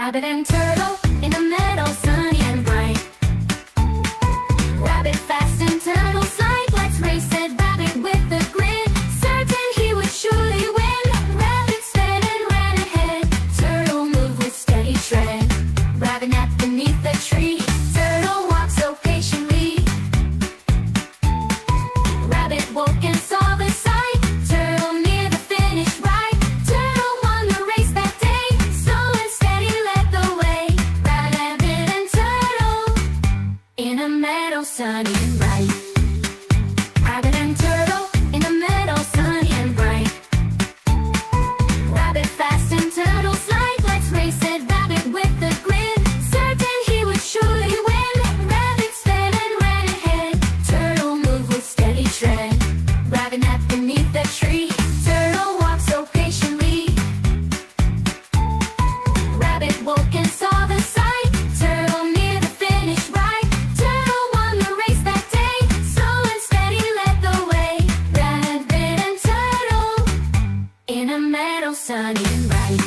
Rabbit and turtle in the meadow, sunny and bright. Rabbit fast and turtle slide. Let's race, said Rabbit with a grin. Certain he would surely win. Rabbit sped and ran ahead. Turtle moved with steady tread. Rabbit napped beneath the tree. Turtle walked so patiently. Rabbit woke and saw the sight. Turtle near the finish right. Turtle won the race that day. Slow and steady led the way. Rabbit and turtle in a meadow, sunny and bright. Rabbit and turtle in a meadow, sunny and bright. Rabbit fast and turtle slide. Let's race, said Rabbit with a grin. Certain he would surely win. Rabbit sped and ran ahead. Turtle moved with steady tread. Rabbit napped beneath the tree. Turtle walked so patiently. Rabbit woke and saw the sight. Turtle near the finish right. Turtle won the race that day. Slow and steady led the way. Rabbit and turtle in a meadow, sunny and bright.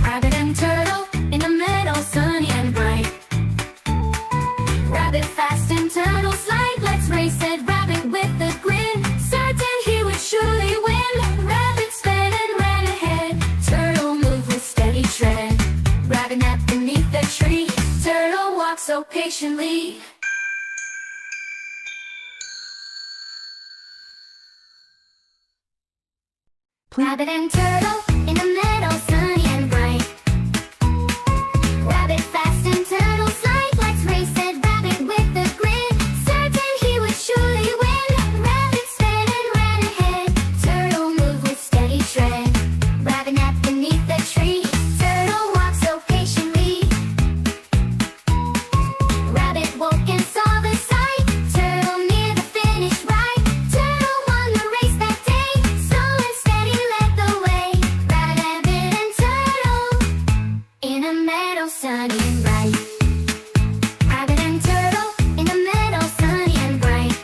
Rabbit and turtle in a meadow, sunny and bright. Rabbit fast and turtle slide. Let's race, said Rabbit with a grin. Certain he would surely win. Rabbit sped and ran ahead. Turtle moved with steady tread. Rabbit napped beneath the tree. Turtle walked so patiently. Rabbit and turtle in a meadow, sunny and bright. Rabbit fast and turtle slide. Let's race, said Rabbit with a grin. Certain he would surely win. Rabbit sped and ran ahead. Turtle moved with steady tread. Rabbit napped beneath the tree. Turtle walked so patiently. Rabbit woke and saw the sight. Turtle near the finish right. Turtle won the race that day. Slow and steady led the way. Rabbit and turtle in a meadow, sunny and bright. Rabbit and turtle in a meadow, sunny and bright.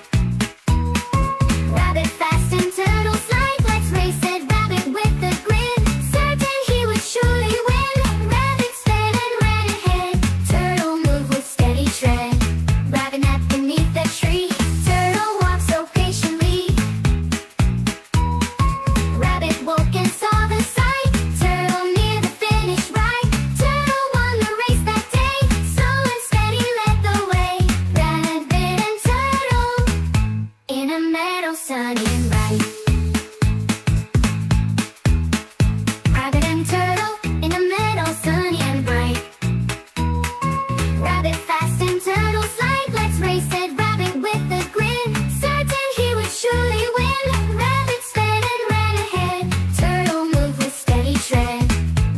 Rabbit fast and turtle slide. Let's race, said Rabbit with a grin. Certain he would surely win. Rabbit sped and ran ahead. Turtle moved with steady tread. Rabbit napped beneath the tree. Turtle walked so patiently. Rabbit woke and saw the sight. Turtle near the finish right. Turtle won the race that day. Slow and steady led the way. Rabbit and turtle in a meadow, sunny and bright. Rabbit and turtle in a meadow, sunny and bright. Rabbit fast and turtle slide. Let's race, said Rabbit with a grin. Certain he would surely win. Rabbit sped and ran ahead. Turtle moved with steady tread.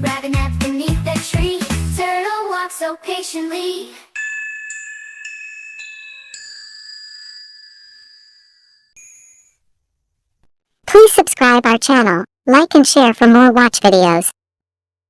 Rabbit napped beneath the tree. Turtle walked so patiently. Please subscribe our channel, like and share for more watch videos.